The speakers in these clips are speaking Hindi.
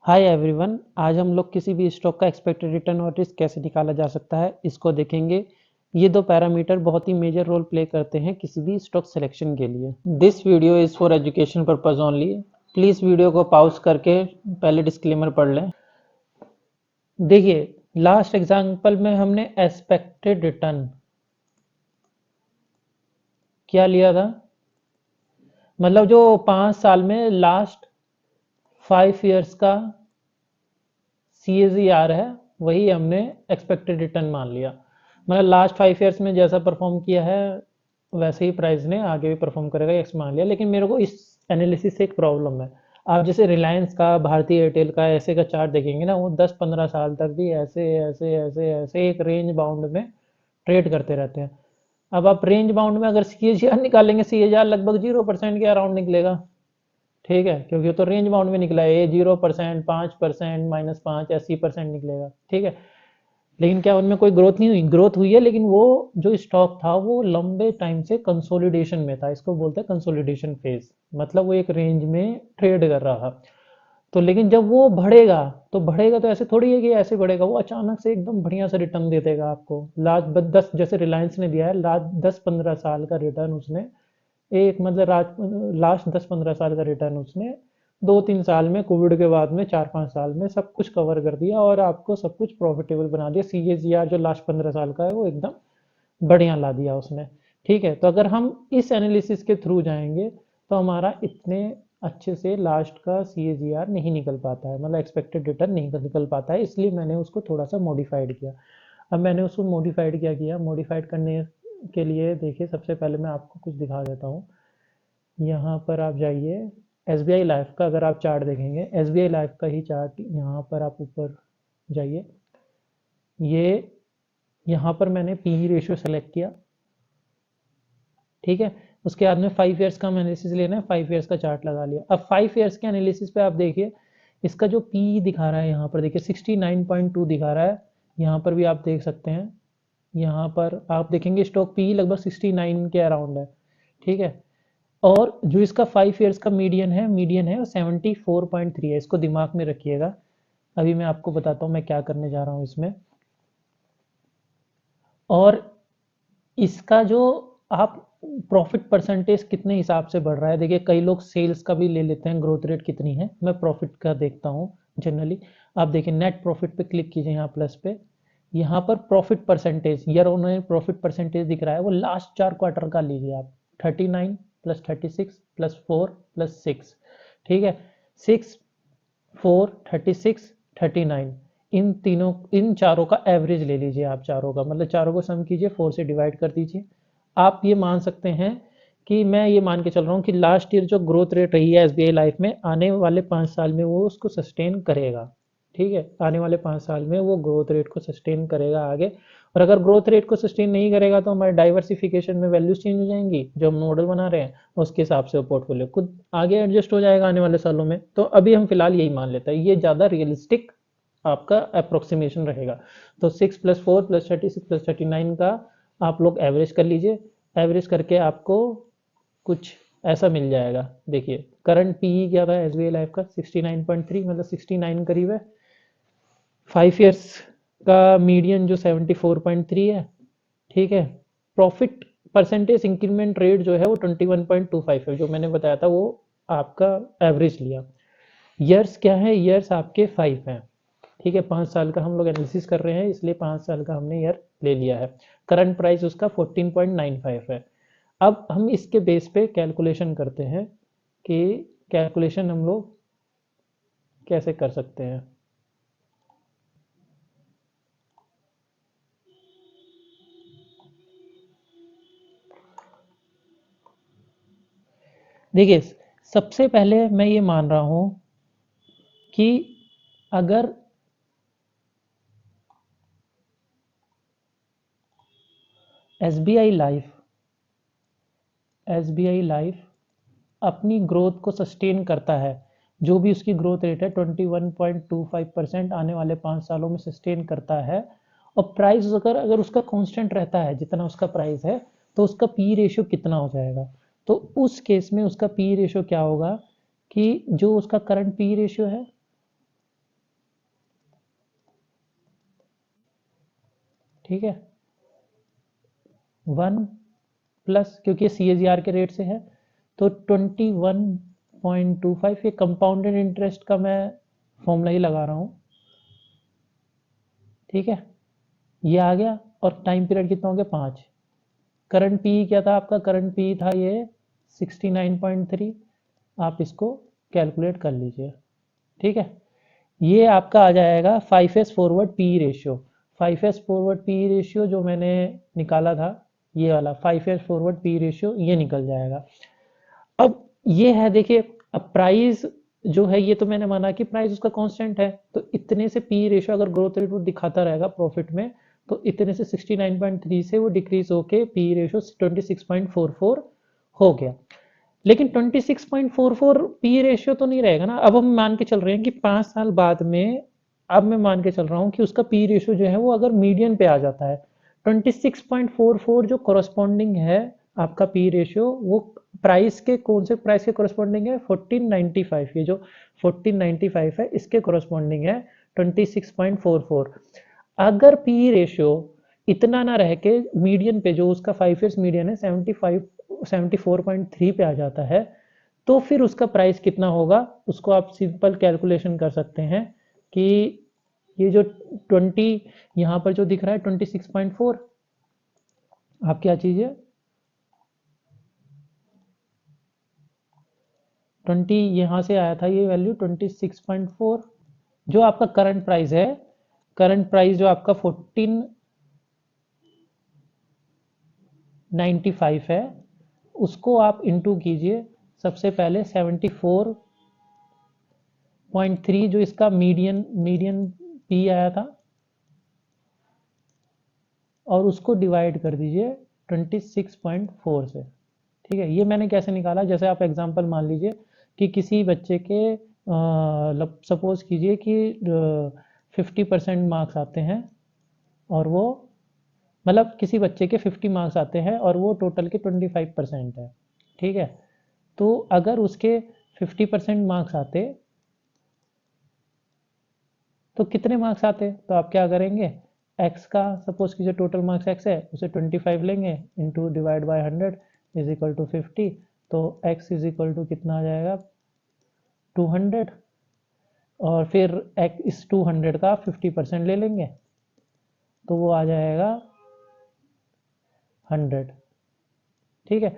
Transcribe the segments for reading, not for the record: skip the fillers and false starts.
हाय एवरीवन, आज हम लोग किसी भी स्टॉक का एक्सपेक्टेड रिटर्न और रिस्क कैसे निकाला जा सकता है इसको देखेंगे। ये दो पैरामीटर बहुत ही मेजर रोल प्ले करते हैं किसी भी स्टॉक सिलेक्शन के लिए। This video is for education purpose only. Please video को पॉज करके पहले डिस्क्लेमर पढ़ लें। देखिए, लास्ट एग्जांपल में हमने एक्सपेक्टेड रिटर्न क्या लिया था, मतलब जो 5 साल में लास्ट 5 ईयर्स का CAGR है वही हमने एक्सपेक्टेड रिटर्न मान लिया। मतलब लास्ट 5 ईयर्स में जैसा परफॉर्म किया है वैसे ही प्राइस ने आगे भी परफॉर्म करेगा एक्स मान लिया। लेकिन मेरे को इस एनालिसिस से एक प्रॉब्लम है। आप जैसे रिलायंस का, भारतीय एयरटेल का ऐसे का चार्ट देखेंगे ना, वो 10-15 साल तक भी ऐसे ऐसे ऐसे ऐसे एक रेंज बाउंड में ट्रेड करते रहते हैं। अब आप रेंज बाउंड में अगर CAGR निकालेंगे, CAGR लगभग 0% के अराउंड निकलेगा। ठीक है, क्योंकि तो रेंज बाउंड में निकला है, ये 0%, 5%, -5, 80% निकलेगा। ठीक है, लेकिन क्या उनमें कोई ग्रोथ नहीं हुई? ग्रोथ हुई है, लेकिन वो जो स्टॉक था वो लंबे टाइम से कंसोलिडेशन में था। इसको बोलते हैं कंसोलिडेशन फेज, मतलब वो एक रेंज में ट्रेड कर रहा था। तो लेकिन जब वो बढ़ेगा तो ऐसे थोड़ी है कि ऐसे बढ़ेगा, वो अचानक से एकदम बढ़िया सा रिटर्न दे देगा आपको। लास्ट 10, जैसे रिलायंस ने दिया है लास्ट 10-15 साल का रिटर्न उसने, एक मतलब लास्ट 10-15 साल का रिटर्न उसने 2-3 साल में, कोविड के बाद में 4-5 साल में सब कुछ कवर कर दिया और आपको सब कुछ प्रॉफिटेबल बना दिया। CAGR जो लास्ट 15 साल का है वो एकदम बढ़िया ला दिया उसने। ठीक है, तो अगर हम इस एनालिसिस के थ्रू जाएंगे तो हमारा इतने अच्छे से लास्ट का CAGR नहीं निकल पाता है, मतलब एक्सपेक्टेड रिटर्न नहीं निकल पाता है। इसलिए मैंने उसको थोड़ा सा मॉडिफाइड किया। अब मैंने उसको मॉडिफाइड क्या किया, मॉडिफाइड करने के लिए देखिए, सबसे पहले मैं आपको कुछ दिखा देता हूँ। यहाँ पर आप जाइए, SBI लाइफ का अगर आप चार्ट देखेंगे, SBI लाइफ का ही चार्ट, यहाँ पर आप ऊपर जाइए। ये यहाँ पर मैंने PE रेशियो सेलेक्ट किया। ठीक है, उसके बाद में 5 ईयर्स का एनालिसिस लेना है, 5 ईयर्स का चार्ट लगा लिया। अब 5 ईयर्स के एनालिसिस पे आप देखिए, इसका जो PE दिखा रहा है यहाँ पर देखिए 69.2 दिखा रहा है। यहाँ पर भी आप देख सकते हैं, यहाँ पर आप देखेंगे स्टॉक PE लगभग 69 के अराउंड है। ठीक है, और जो इसका 5 ईयर्स का मीडियन है वो 74.3 है। इसको दिमाग में रखिएगा। अभी मैं आपको बताता हूँ मैं क्या करने जा रहा हूँ इसमें। और इसका जो आप प्रॉफिट परसेंटेज कितने हिसाब से बढ़ रहा है, देखिए कई लोग सेल्स का भी ले लेते हैं, ग्रोथ रेट कितनी है। मैं प्रॉफिट का देखता हूँ जनरली। आप देखिए नेट प्रॉफिट पे क्लिक कीजिए, यहाँ प्लस पे, यहाँ पर profit percentage, year on year profit percentage दिख रहा है, वो लास्ट 4 क्वार्टर का लीजिए आप। 39 प्लस 36 प्लस 4 प्लस 6। ठीक है, 6, 4, 36, 39, इन तीनों, इन चारों का एवरेज ले लीजिए आप। चारों का मतलब चारों को सम कीजिए, 4 से डिवाइड कर दीजिए। आप ये मान सकते हैं कि मैं ये मान के चल रहा हूँ कि लास्ट ईयर जो ग्रोथ रेट रही है SBI लाइफ में, आने वाले 5 साल में वो उसको सस्टेन करेगा। ठीक है, आने वाले 5 साल में वो ग्रोथ रेट को सस्टेन करेगा आगे। और अगर ग्रोथ रेट को सस्टेन नहीं करेगा तो हमारे डाइवर्सिफिकेशन में वैल्यूज चेंज हो जाएंगी, जो हम मॉडल बना रहे हैं उसके हिसाब से वो पोर्टफोलियो खुद आगे एडजस्ट हो जाएगा आने वाले सालों में। तो अभी हम फिलहाल यही मान लेते हैं, ये ज़्यादा रियलिस्टिक आपका अप्रोक्सीमेशन रहेगा। तो 6+4+36+39 का आप लोग एवरेज कर लीजिए। एवरेज करके आपको कुछ ऐसा मिल जाएगा। देखिए करंट PE क्या था SBI लाइफ का, 69.3, मतलब 69 करीब है। 5 ईयर्स का मीडियन जो 74.3 है। ठीक है, प्रॉफिट परसेंटेज इंक्रीमेंट रेट जो है वो 21.25 है, जो मैंने बताया था वो आपका एवरेज लिया। ईयर्स क्या है, ईयर्स आपके 5 हैं। ठीक है, 5 साल का हम लोग एनालिसिस कर रहे हैं, इसलिए 5 साल का हमने ईयर ले लिया है। करंट प्राइस उसका 14.95 है। अब हम इसके बेस पे कैलकुलेशन करते हैं कि कैलकुलेशन हम लोग कैसे कर सकते हैं। देखिए, सबसे पहले मैं ये मान रहा हूँ कि अगर एस बी आई लाइफ अपनी ग्रोथ को सस्टेन करता है, जो भी उसकी ग्रोथ रेट है 21.25% आने वाले 5 सालों में सस्टेन करता है, और प्राइस अगर अगर उसका कांस्टेंट रहता है जितना उसका प्राइस है, तो उसका पी रेशियो कितना हो जाएगा। तो उस केस में उसका पी रेशियो क्या होगा कि जो उसका करंट पी रेशियो है ठीक है, 1 प्लस, क्योंकि ये CAGR के रेट से है, तो 21.25, ये कंपाउंडेड इंटरेस्ट का मैं फॉर्मूला ही लगा रहा हूँ। ठीक है, ये आ गया, और टाइम पीरियड कितना हो गया 5। करंट पी क्या था आपका, करंट पी था ये 69.3, आप इसको कैलकुलेट कर लीजिए। ठीक है, ये आपका आ जाएगा 5S forward P ratio. 5S forward P ratio जो मैंने निकाला था, ये वाला 5S फॉरवर्ड पी रेशियो, ये निकल जाएगा। अब ये है, देखिए, अब प्राइस जो है, ये तो मैंने माना कि प्राइस उसका कांस्टेंट है, तो इतने से पी रेशियो अगर ग्रोथ रेट वो दिखाता रहेगा प्रॉफिट में, तो इतने से 69.3 से वो डिक्रीज होके पी रेशियो 26.44 हो गया। लेकिन 26.44 पी रेशियो तो नहीं रहेगा ना। अब हम मान के चल रहे हैं कि 5 साल बाद में, अब मैं मान के चल रहा हूँ कि उसका पी रेशियो जो है वो अगर मीडियन पे आ जाता है, 26.44 जो कॉरस्पॉन्डिंग है आपका पी रेशियो, वो प्राइस के, कौन से प्राइस के कॉरस्पॉन्डिंग है, 1495, ये जो 1495 है इसके कॉरस्पॉन्डिंग है 26.44। अगर पी रेशियो इतना ना रह के मीडियन पे, जो उसका 5 ईयर्स मीडियन है 74.3 पे आ जाता है, तो फिर उसका प्राइस कितना होगा, उसको आप सिंपल कैलकुलेशन कर सकते हैं कि ये जो 20 यहाँ पर जो दिख रहा है 26.4, आप क्या चीज़ 20 यहाँ से आया था, ये वैल्यू 26.4, जो आपका करंट प्राइस है, करंट प्राइस जो आपका 1495 है, उसको आप इंटू कीजिए सबसे पहले 74.3, जो इसका मीडियन मीडियन पी आया था, और उसको डिवाइड कर दीजिए 26.4 से। ठीक है, ये मैंने कैसे निकाला, जैसे आप एग्जांपल मान लीजिए कि किसी बच्चे के सपोज कीजिए कि 50% मार्क्स आते हैं, और वो, मतलब किसी बच्चे के 50 मार्क्स आते हैं और वो टोटल के 25% है। ठीक है, तो अगर उसके 50% मार्क्स आते तो कितने मार्क्स आते, तो आप क्या करेंगे, x का सपोज कीजिए टोटल मार्क्स x है, उसे 25 लेंगे, into divide by 100 is equal to 50, तो x इज इक्वल टू कितना आ जाएगा 200, और फिर x इस 200 का 50% ले लेंगे, तो वो आ जाएगा 100। ठीक है,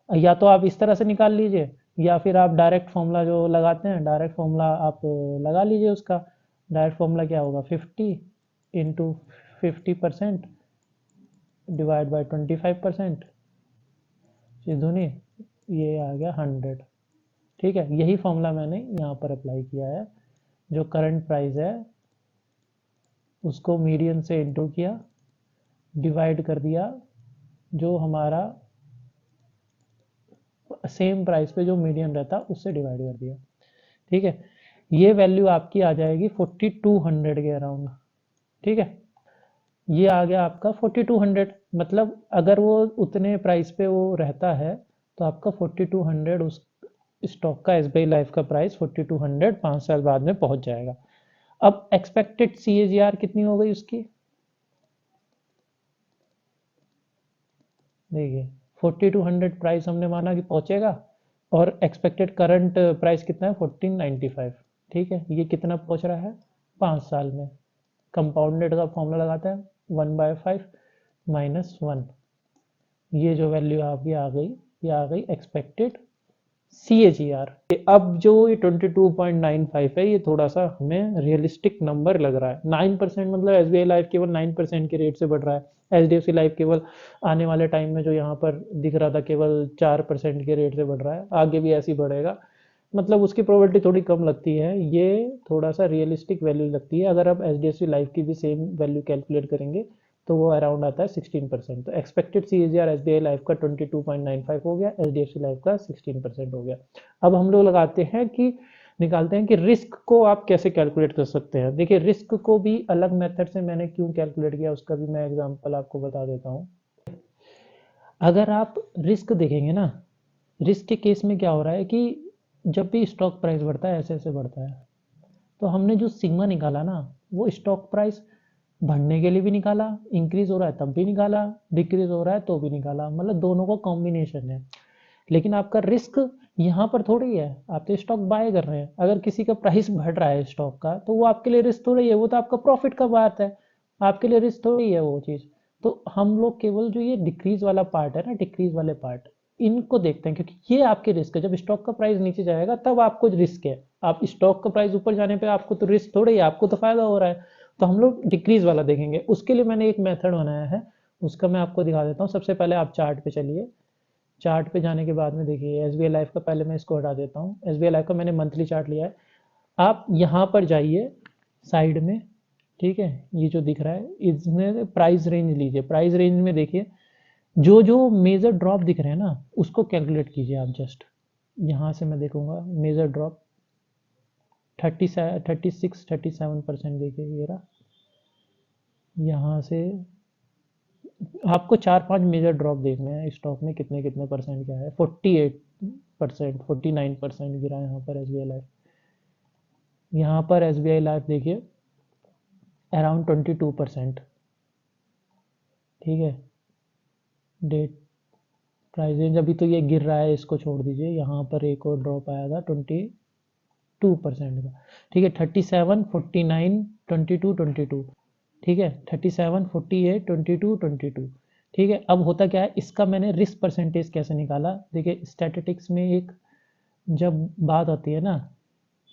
या तो आप इस तरह से निकाल लीजिए, या फिर आप डायरेक्ट फॉर्मूला जो लगाते हैं, डायरेक्ट फॉर्मूला आप लगा लीजिए। उसका डायरेक्ट फॉर्मूला क्या होगा, 50 इंटू 50% डिवाइड बाय 25%, धुनी, ये आ गया 100। ठीक है, यही फॉर्मूला मैंने यहाँ पर अप्लाई किया है। जो करंट प्राइस है उसको मीडियन से इंटू किया, डिवाइड कर दिया जो हमारा सेम प्राइस पे जो मीडियन रहता उससे डिवाइड कर दिया। ठीक है, ये वैल्यू आपकी आ जाएगी 4200 के अराउंड। ठीक है, ये आ गया आपका 4200, मतलब अगर वो उतने प्राइस पे वो रहता है तो आपका 4200 उस स्टॉक का, SBI लाइफ का प्राइस 4200 5 साल बाद में पहुंच जाएगा। अब एक्सपेक्टेड CAGR कितनी हो गई उसकी, देखिए 4200 प्राइस हमने माना कि पहुंचेगा, और एक्सपेक्टेड करंट प्राइस कितना है 1495। ठीक है, ये कितना पहुंच रहा है 5 साल में। कंपाउंडेड का फॉर्मूला लगाते हैं, 1/5 माइनस 1, ये जो वैल्यू आपकी आ गई, ये आ गई एक्सपेक्टेड CAGR। अब जो ये 22.95 है, ये थोड़ा सा हमें रियलिस्टिक नंबर लग रहा है। 9%, मतलब SBI लाइफ केवल 9% के रेट से बढ़ रहा है, HDFC लाइफ केवल आने वाले टाइम में जो यहाँ पर दिख रहा था केवल 4% के रेट से बढ़ रहा है, आगे भी ऐसे ही बढ़ेगा, मतलब उसकी प्रोबेबिलिटी थोड़ी कम लगती है। ये थोड़ा सा रियलिस्टिक वैल्यू लगती है। अगर आप HDFC लाइफ की भी सेम वैल्यू कैलकुलेट करेंगे तो वो अराउंड आता है 16%। तो एक्सपेक्टेड CAGR SBI लाइफ का 22.95 हो गया, HDFC लाइफ का 16% हो गया। अब हम लोग लगाते हैं कि निकालते हैं कि रिस्क को आप कैसे कैलकुलेट कर सकते हैं। देखिए, रिस्क को भी अलग मेथड से मैंने क्यों कैलकुलेट किया, उसका भी मैं एग्जांपल आपको बता देता हूँ। अगर आप रिस्क देखेंगे ना, रिस्क के केस में क्या हो रहा है कि जब भी स्टॉक प्राइस बढ़ता है, ऐसे ऐसे बढ़ता है, तो हमने जो सिग्मा निकाला ना, वो स्टॉक प्राइस बढ़ने के लिए भी निकाला, इंक्रीज हो रहा है तब भी निकाला, डिक्रीज हो रहा है तो भी निकाला, मतलब दोनों का कॉम्बिनेशन है। लेकिन आपका रिस्क यहाँ पर थोड़ी है, आप तो स्टॉक बाय कर रहे हैं। अगर किसी का प्राइस बढ़ रहा है स्टॉक का तो वो आपके लिए रिस्क थोड़ी है, वो तो आपका प्रॉफिट का बात है, आपके लिए रिस्क थोड़ी है वो चीज़। तो हम लोग केवल जो ये डिक्रीज वाला पार्ट है ना, डिक्रीज वाले पार्ट, इनको देखते हैं, क्योंकि ये आपके रिस्क है। जब स्टॉक का प्राइस नीचे जाएगा तब आपको रिस्क है, आप स्टॉक का प्राइस ऊपर जाने पे आपको तो रिस्क थोड़ी है, आपको तो फायदा हो रहा है। तो हम लोग डिक्रीज वाला देखेंगे। उसके लिए मैंने एक मेथड बनाया है, उसका मैं आपको दिखा देता हूँ। सबसे पहले आप चार्ट पे चलिए। चार्ट पे जाने के बाद में देखिए एस बी आई लाइफ का, पहले मैं इसको हटा देता हूँ। एस बी आई लाइफ का मैंने मंथली चार्ट लिया है। आप यहाँ पर जाइए साइड में, ठीक है, ये जो दिख रहा है इसमें प्राइस रेंज लीजिए। प्राइस रेंज में देखिए जो जो मेजर ड्रॉप दिख रहे हैं ना उसको कैलकुलेट कीजिए आप। जस्ट यहाँ से मैं देखूंगा मेजर ड्रॉप 36-37% देखिए ये रहा। यहाँ से आपको 4-5 मेजर ड्रॉप देखने हैं स्टॉक में, कितने कितने परसेंट क्या है। 48%, 49% गिरा है यहाँ पर एस बी आई लाइफ। यहाँ पर एस बी आई लाइफ देखिए अराउंड 22%, ठीक है। डेट प्राइस रेंज अभी तो ये गिर रहा है, इसको छोड़ दीजिए। यहाँ पर एक और ड्रॉप आया था 22% का, ठीक है। 37, 49, 22, 22, ठीक है। 37, 48, 22, 22, ठीक है। अब होता क्या है, इसका मैंने रिस्क परसेंटेज कैसे निकाला। देखिए स्टैटिस्टिक्स में एक जब बात आती है ना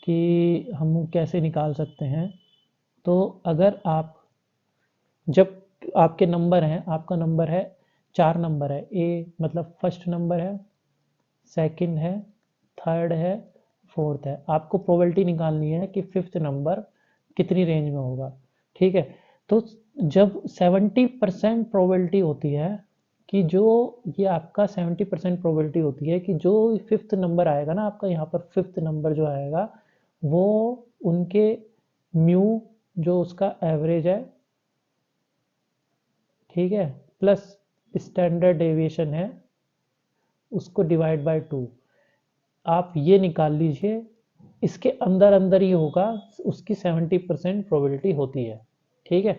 कि हम कैसे निकाल सकते हैं, तो अगर आप जब आपके नंबर हैं, आपका नंबर है 4 नंबर है, ए मतलब फर्स्ट नंबर है, सेकंड है, थर्ड है, फोर्थ है, आपको प्रोबेबिलिटी निकालनी है कि फिफ्थ नंबर कितनी रेंज में होगा, ठीक है। तो जब 70% प्रोबेबिलिटी होती है कि जो ये आपका 70% प्रोबेबिलिटी होती है कि जो फिफ्थ नंबर आएगा ना आपका, यहाँ पर फिफ्थ नंबर जो आएगा वो उनके म्यू जो उसका एवरेज है, ठीक है, प्लस स्टैंडर्ड डेविएशन है उसको डिवाइड बाय 2, आप ये निकाल लीजिए। इसके अंदर अंदर ही होगा, उसकी 70% प्रोबेबिलिटी होती है, ठीक है।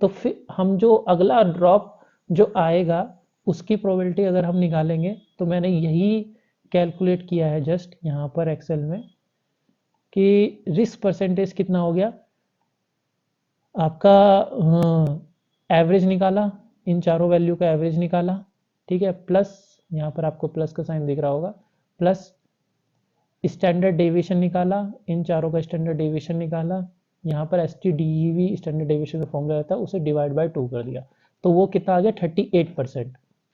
तो फिर हम जो अगला ड्रॉप जो आएगा उसकी प्रोबेबिलिटी अगर हम निकालेंगे, तो मैंने यही कैलकुलेट किया है जस्ट यहाँ पर एक्सेल में कि रिस्क परसेंटेज कितना हो गया आपका। एवरेज निकाला, इन चारों वैल्यू का एवरेज निकाला, ठीक है, प्लस यहाँ पर आपको प्लस का साइन दिख रहा होगा, प्लस स्टैंडर्ड डेविएशन निकाला, इन चारों का स्टैंडर्ड डेविएशन निकाला, यहाँ पर S T D E V standard deviation का फॉर्मूला रहता है, उसे डिवाइड बाय 2 कर दिया, तो वो कितना आ गया 38%,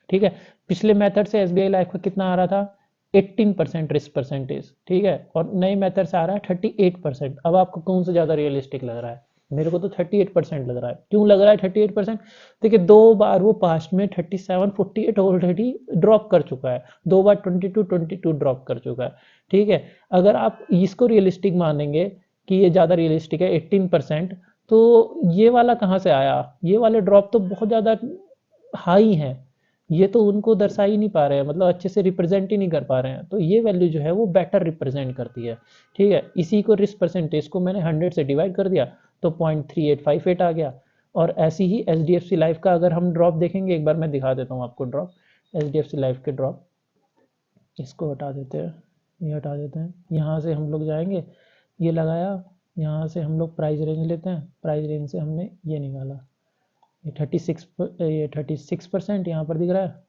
ठीक है। पिछले मेथड से एस बी आई लाइफ का कितना आ रहा था 18% रिस्क परसेंटेज, ठीक है, और नए मेथड से आ रहा है 38%। अब आपको कौन सा ज़्यादा रियलिस्टिक लग रहा है? मेरे को तो 38% लग रहा है। क्यों लग रहा है 38%? देखिए 2 बार वो पास्ट में 37, 48 ऑलरेडी ड्रॉप कर चुका है, 2 बार 22 ड्रॉप कर चुका है, ठीक है। अगर आप इसको रियलिस्टिक मानेंगे कि ये ज़्यादा रियलिस्टिक है 18%, तो ये वाला कहाँ से आया? ये वाले ड्रॉप तो बहुत ज़्यादा हाई हैं, ये तो उनको दर्शा ही नहीं पा रहे हैं, मतलब अच्छे से रिप्रेजेंट ही नहीं कर पा रहे हैं। तो ये वैल्यू जो है वो बेटर रिप्रेजेंट करती है, ठीक है। इसी को रिस्क परसेंटेज को मैंने 100 से डिवाइड कर दिया तो 0.3858 आ गया। और ऐसी ही H D F C life का अगर हम ड्रॉप देखेंगे, एक बार मैं दिखा देता हूँ आपको drop, H D F C life के ड्रॉप, इसको हटा देते हैं, ये हटा देते हैं। यहाँ से हम लोग जाएंगे, ये लगाया, यहाँ से हम लोग प्राइस रेंज लेते हैं, प्राइस रेंज से हमने ये निकाला, ये 36% यहाँ पर दिख रहा है।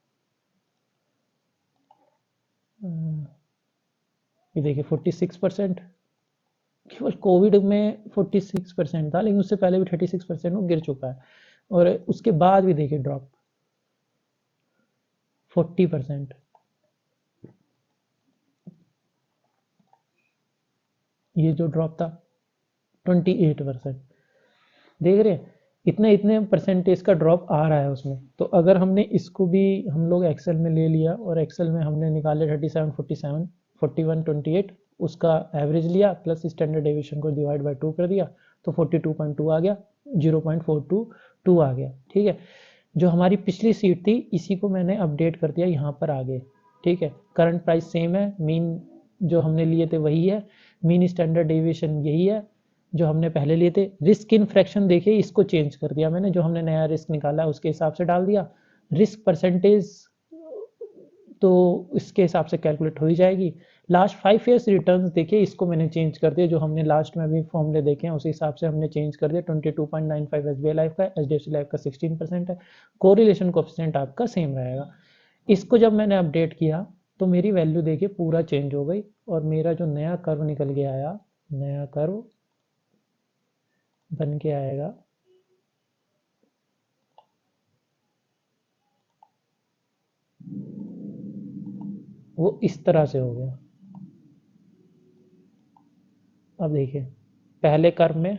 ये देखिए 46%, केवल कोविड में 46% था, लेकिन उससे पहले भी 36% वो गिर चुका है। और उसके बाद भी देखिए ड्रॉप 40%, ये जो ड्रॉप था 28%, देख रहे हैं इतने इतने परसेंटेज का ड्रॉप आ रहा है उसमें। तो अगर हमने इसको भी हम लोग एक्सेल में ले लिया और एक्सेल में हमने निकाले 37, 47, 41, 28, उसका एवरेज लिया प्लस स्टैंडर्ड डेविएशन को डिवाइड बाय 2 कर दिया, तो 42.2 आ गया, 0.422 आ गया, ठीक है। जो हमारी पिछली सीट थी इसी को मैंने अपडेट कर दिया यहाँ पर आगे, ठीक है। करंट प्राइस सेम है, मीन जो हमने लिए थे वही है, मीन स्टैंडर्ड डेविएशन यही है, जो हमने पहले लिए थे। रिस्क इन फ्रैक्शन देखिए, इसको चेंज कर दिया मैंने, जो हमने नया रिस्क निकाला है उसके हिसाब से डाल दिया। रिस्क परसेंटेज तो इसके हिसाब से कैलकुलेट हो ही जाएगी। लास्ट 5 ईयर्स रिटर्न्स देखिए, इसको मैंने चेंज कर दिया, जो हमने लास्ट में अभी फॉर्मूले देखे हैं उसी हिसाब से हमने चेंज कर दिया। 22.95 एसबीआई लाइफ का, एचडीएफसी लाइफ का 16% है। कोरिलेशन कोएफिशिएंट आपका सेम रहेगा। इसको जब मैंने अपडेट किया तो मेरी वैल्यू देखिए पूरा चेंज हो गई, और मेरा जो नया कर्व निकल के आया, नया कर्व बन के आएगा वो इस तरह से हो गया। अब देखिए पहले कर्व में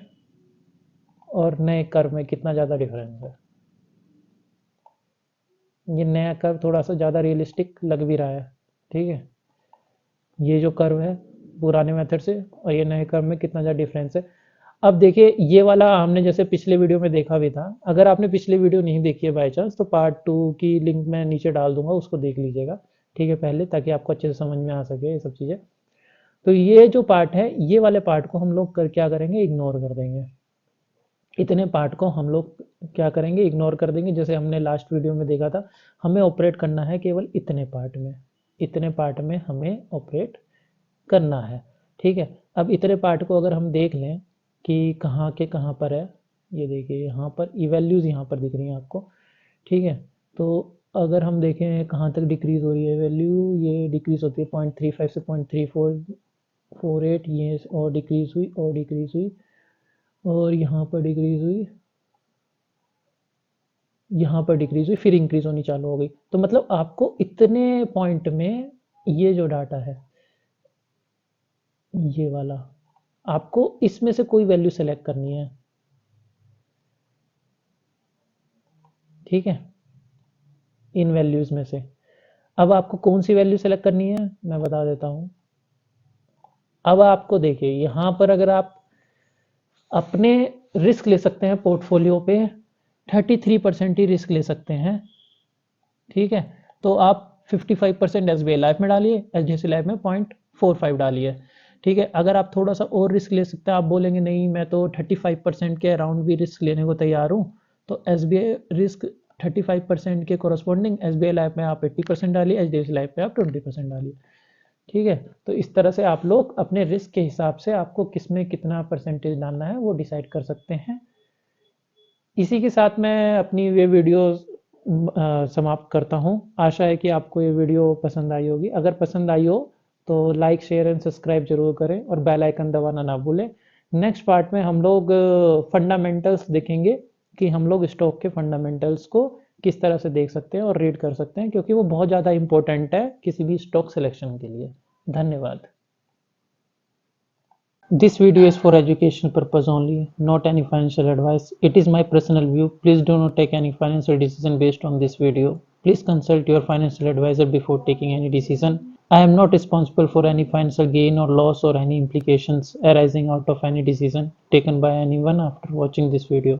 और नए कर्व में कितना ज़्यादा डिफरेंस है। ये नया कर्व थोड़ा सा ज़्यादा रियलिस्टिक लग भी रहा है, ठीक है। ये जो कर्व है पुराने मेथड से और ये नए कर्व में कितना ज़्यादा डिफरेंस है। अब देखिए ये वाला हमने जैसे पिछले वीडियो में देखा भी था। अगर आपने पिछले वीडियो नहीं देखी है बाय चांस, तो पार्ट 2 की लिंक मैं नीचे डाल दूंगा, उसको देख लीजिएगा, ठीक है पहले, ताकि आपको अच्छे से समझ में आ सके ये सब चीज़ें। तो ये जो पार्ट है, ये वाले पार्ट को हम लोग क्या करेंगे, इग्नोर कर देंगे। इतने पार्ट को हम लोग क्या करेंगे, इग्नोर कर देंगे। जैसे हमने लास्ट वीडियो में देखा था, हमें ऑपरेट करना है केवल इतने पार्ट में, इतने पार्ट में हमें ऑपरेट करना है, ठीक है। अब इतने पार्ट को अगर हम देख लें कि कहाँ के कहाँ पर है, ये देखिए यहाँ पर ई वैल्यूज़ यहाँ पर दिख रही हैं आपको, ठीक है। तो अगर हम देखें कहाँ तक डिक्रीज़ हो रही है वैल्यू, ये डिक्रीज़ होती है 0.35 से 0.3448, ये और डिक्रीज़ हुई और डिक्रीज़ हुई, और यहाँ पर डिक्रीज़ हुई, यहाँ पर डिक्रीज़ हुई, फिर इंक्रीज़ होनी चालू हो गई। तो मतलब आपको इतने पॉइंट में ये जो डाटा है, ये वाला, आपको इसमें से कोई वैल्यू सेलेक्ट करनी है, ठीक है, इन वैल्यूज़ में से। अब आपको कौन सी वैल्यू सेलेक्ट करनी है मैं बता देता हूँ। अब आपको देखिए यहाँ पर अगर आप अपने रिस्क ले सकते हैं पोर्टफोलियो पे, 33% ही रिस्क ले सकते हैं, ठीक है। तो आप 55% एसबीआई लाइफ में डालिए, एचडीएफसी लाइफ में 0.45 डालिए, ठीक है। अगर आप थोड़ा सा और रिस्क ले सकते हैं, आप बोलेंगे नहीं मैं तो 35% के अराउंड भी रिस्क लेने को तैयार हूँ, तो एसबीआई रिस्क 35% के कोरस्पॉन्डिंग एसबीआई लाइफ में आप 80% डालिए, एचडीएफसी लाइफ में आप 20% डालिए, ठीक है। तो इस तरह से आप लोग अपने रिस्क के हिसाब से आपको किस में कितना परसेंटेज डालना है वो डिसाइड कर सकते हैं। इसी के साथ मैं अपनी ये वीडियो समाप्त करता हूँ। आशा है कि आपको ये वीडियो पसंद आई होगी। अगर पसंद आई हो तो लाइक शेयर एंड सब्सक्राइब जरूर करें और बेल आइकन दबाना ना भूलें। नेक्स्ट पार्ट में हम लोग फंडामेंटल्स देखेंगे कि हम लोग स्टॉक के फंडामेंटल्स को किस तरह से देख सकते हैं और रीड कर सकते हैं, क्योंकि वो बहुत ज़्यादा इंपॉर्टेंट है किसी भी स्टॉक सिलेक्शन के लिए। धन्यवाद। This video is for educational purpose only, not any financial advice. It is my personal view. Please do not take any financial decision based on this video. Please consult your financial advisor before taking any decision. I am not responsible for any financial gain or loss or any implications arising out of any decision taken by anyone after watching this video.